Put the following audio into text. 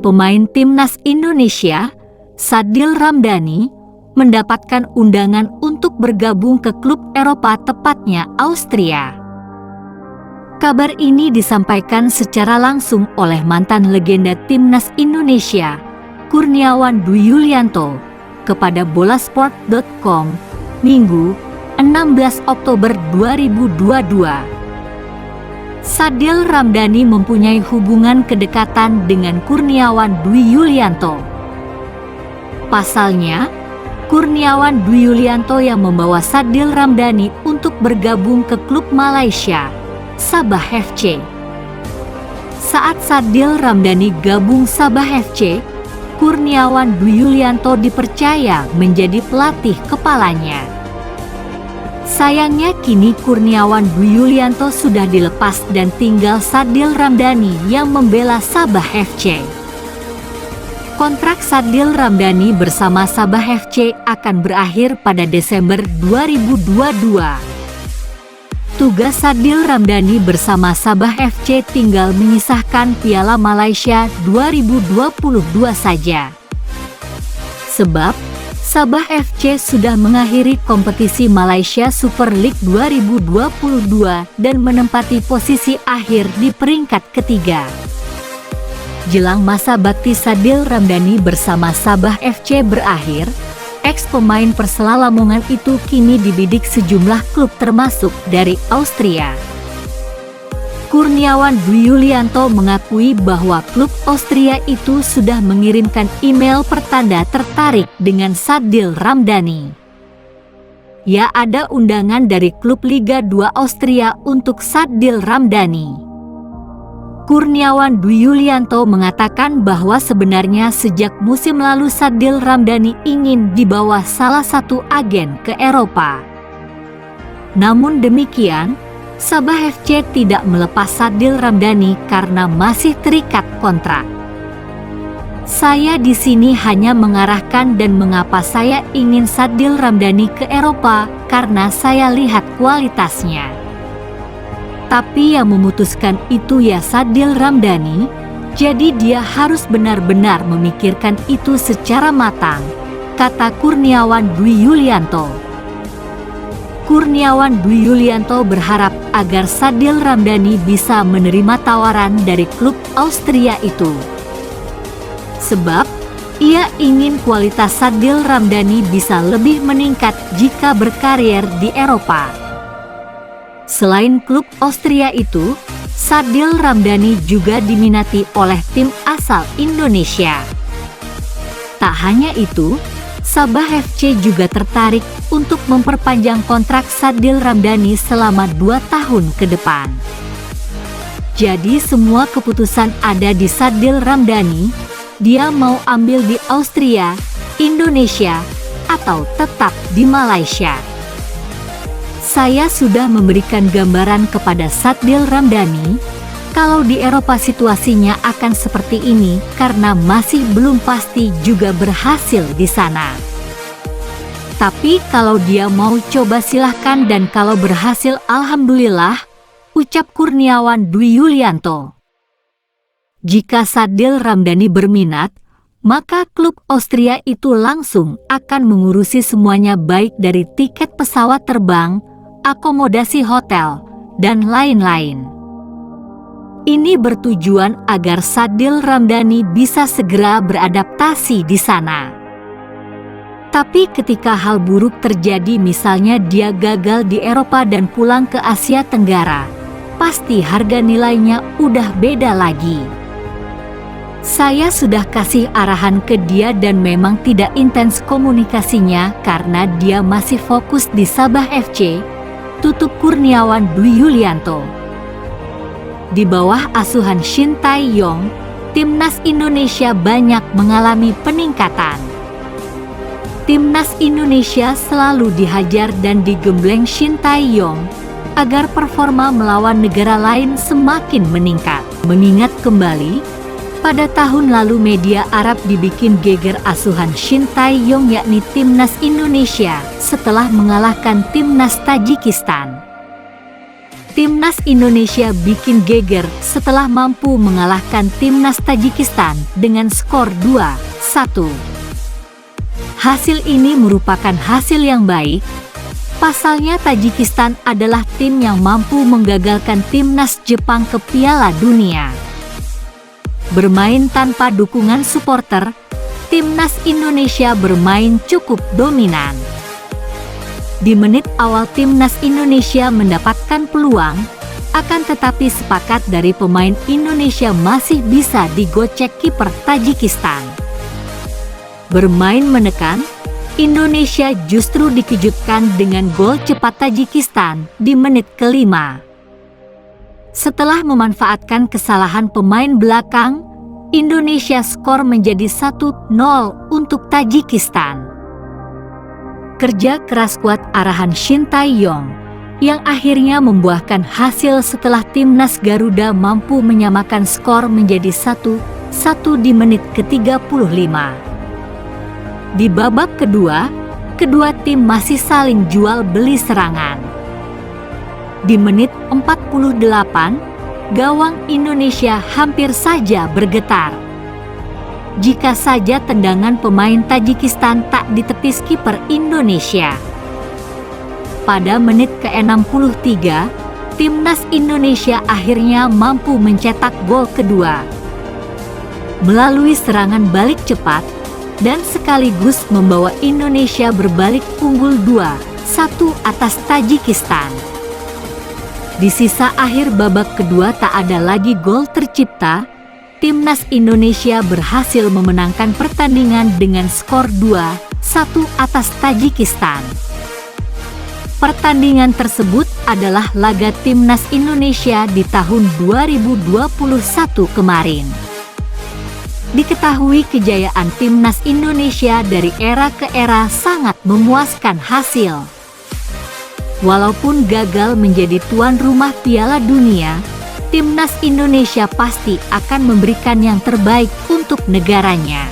pemain timnas Indonesia, Sadil Ramdhani, mendapatkan undangan untuk bergabung ke klub Eropa, tepatnya Austria. Kabar ini disampaikan secara langsung oleh mantan legenda timnas Indonesia, Kurniawan Dwi Yulianto, kepada Bolasport.com, Minggu, 16 Oktober 2022. Sadil Ramdhani mempunyai hubungan kedekatan dengan Kurniawan Dwi Yulianto. Pasalnya, Kurniawan Dwi Yulianto yang membawa Sadil Ramdhani untuk bergabung ke klub Malaysia, Sabah FC. Saat Sadil Ramdhani gabung Sabah FC, Kurniawan Dwi Yulianto dipercaya menjadi pelatih kepalanya. Sayangnya kini Kurniawan Dwi Yulianto sudah dilepas dan tinggal Sadil Ramdhani yang membela Sabah FC. Kontrak Sadil Ramdhani bersama Sabah FC akan berakhir pada Desember 2022. Tugas Sadil Ramdhani bersama Sabah FC tinggal menyisahkan Piala Malaysia 2022 saja. Sebab Sabah FC sudah mengakhiri kompetisi Malaysia Super League 2022 dan menempati posisi akhir di peringkat ketiga. Jelang masa bakti Sadil Ramdhani bersama Sabah FC berakhir, ex-pemain Persela Lamongan itu kini dibidik sejumlah klub termasuk dari Austria. Kurniawan Dwi Yulianto mengakui bahwa klub Austria itu sudah mengirimkan email pertanda tertarik dengan Sadil Ramdhani. Ya, ada undangan dari klub Liga 2 Austria untuk Sadil Ramdhani. Kurniawan Dwi Yulianto mengatakan bahwa sebenarnya sejak musim lalu Sadil Ramdhani ingin dibawa salah satu agen ke Eropa. Namun demikian, Sabah FC tidak melepas Sadil Ramdhani karena masih terikat kontrak. Saya di sini hanya mengarahkan dan mengapa saya ingin Sadil Ramdhani ke Eropa karena saya lihat kualitasnya. Tapi yang memutuskan itu ya Sadil Ramdhani, jadi dia harus benar-benar memikirkan itu secara matang, kata Kurniawan Dwi Yulianto. Kurniawan Dwi Yulianto berharap agar Sadil Ramdhani bisa menerima tawaran dari klub Austria itu. Sebab, ia ingin kualitas Sadil Ramdhani bisa lebih meningkat jika berkarier di Eropa. Selain klub Austria itu, Sadil Ramdhani juga diminati oleh tim asal Indonesia. Tak hanya itu, Sabah FC juga tertarik untuk memperpanjang kontrak Sadil Ramdhani selama 2 tahun ke depan. Jadi semua keputusan ada di Sadil Ramdhani, dia mau ambil di Austria, Indonesia, atau tetap di Malaysia. Saya sudah memberikan gambaran kepada Sadil Ramdhani, kalau di Eropa situasinya akan seperti ini karena masih belum pasti juga berhasil di sana. Tapi kalau dia mau coba silahkan dan kalau berhasil alhamdulillah, ucap Kurniawan Dwi Yulianto. Jika Sadil Ramdhani berminat, maka klub Austria itu langsung akan mengurusi semuanya baik dari tiket pesawat terbang, akomodasi hotel, dan lain-lain. Ini bertujuan agar Sadil Ramdhani bisa segera beradaptasi di sana. Tapi ketika hal buruk terjadi, misalnya dia gagal di Eropa dan pulang ke Asia Tenggara, pasti harga nilainya udah beda lagi. Saya sudah kasih arahan ke dia dan memang tidak intens komunikasinya karena dia masih fokus di Sabah FC, tutup Kurniawan Dwi Yulianto. Di bawah asuhan Shin Tae-yong, timnas Indonesia banyak mengalami peningkatan. Timnas Indonesia selalu dihajar dan digembleng Shin Tae-yong agar performa melawan negara lain semakin meningkat. Mengingat kembali, pada tahun lalu media Arab dibikin geger asuhan Shin Tae-yong yakni timnas Indonesia setelah mengalahkan timnas Tajikistan. Timnas Indonesia bikin geger setelah mampu mengalahkan Timnas Tajikistan dengan skor 2-1. Hasil ini merupakan hasil yang baik. Pasalnya Tajikistan adalah tim yang mampu menggagalkan Timnas Jepang ke Piala Dunia. Bermain tanpa dukungan supporter, Timnas Indonesia bermain cukup dominan. Di menit awal Timnas Indonesia mendapatkan peluang, akan tetapi sepakat dari pemain Indonesia masih bisa digocek kiper Tajikistan. Bermain menekan, Indonesia justru dikejutkan dengan gol cepat Tajikistan di menit ke-5. Setelah memanfaatkan kesalahan pemain belakang, Indonesia skor menjadi 1-0 untuk Tajikistan. Kerja keras kuat arahan Shin Tae-yong yang akhirnya membuahkan hasil setelah Timnas Garuda mampu menyamakan skor menjadi 1-1 di menit ke-35. Di babak kedua, kedua tim masih saling jual beli serangan. Di menit 48, gawang Indonesia hampir saja bergetar. Jika saja tendangan pemain Tajikistan tak ditepis kiper Indonesia. Pada menit ke-63, Timnas Indonesia akhirnya mampu mencetak gol kedua. Melalui serangan balik cepat, dan sekaligus membawa Indonesia berbalik unggul 2-1 atas Tajikistan. Di sisa akhir babak kedua tak ada lagi gol tercipta. Timnas Indonesia berhasil memenangkan pertandingan dengan skor 2-1 atas Tajikistan. Pertandingan tersebut adalah laga Timnas Indonesia di tahun 2021 kemarin. Diketahui kejayaan Timnas Indonesia dari era ke era sangat memuaskan hasil. Walaupun gagal menjadi tuan rumah Piala Dunia, Timnas Indonesia pasti akan memberikan yang terbaik untuk negaranya.